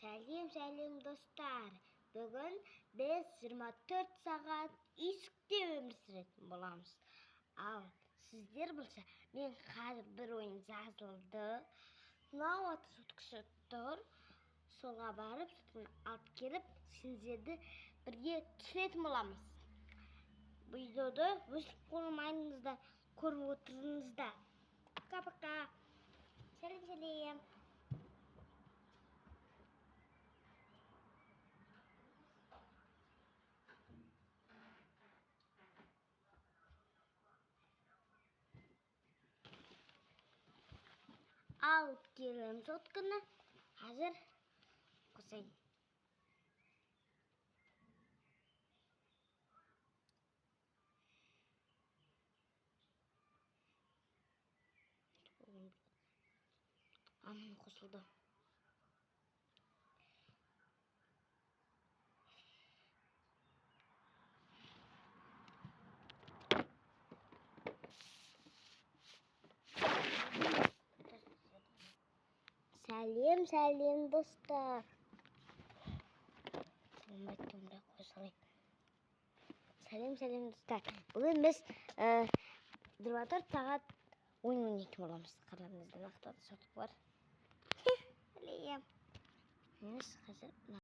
Сәлем достар. Бүгін біз 24 сағат есікте өмір сүретін боламыз. Ал сіздер болса, мен қазір бір ойын жазылды. Мынау отыр тұр. Солға барып, алып келіп, сіздерді бірге түсінетін боламыз. Видеоды өшіріп қоймаңыздар, көріп отырыңыздар. Пока-пока. Сәлем. Ал келем сотканы hazır қосайын. Анын қосылды. Сәлем достар. Сәлем достар. Бүгін біз 24 сағат ойын ойнайтын боламыз. Қараңыздар, нақты сотық бар. Сәлем. Біз қазір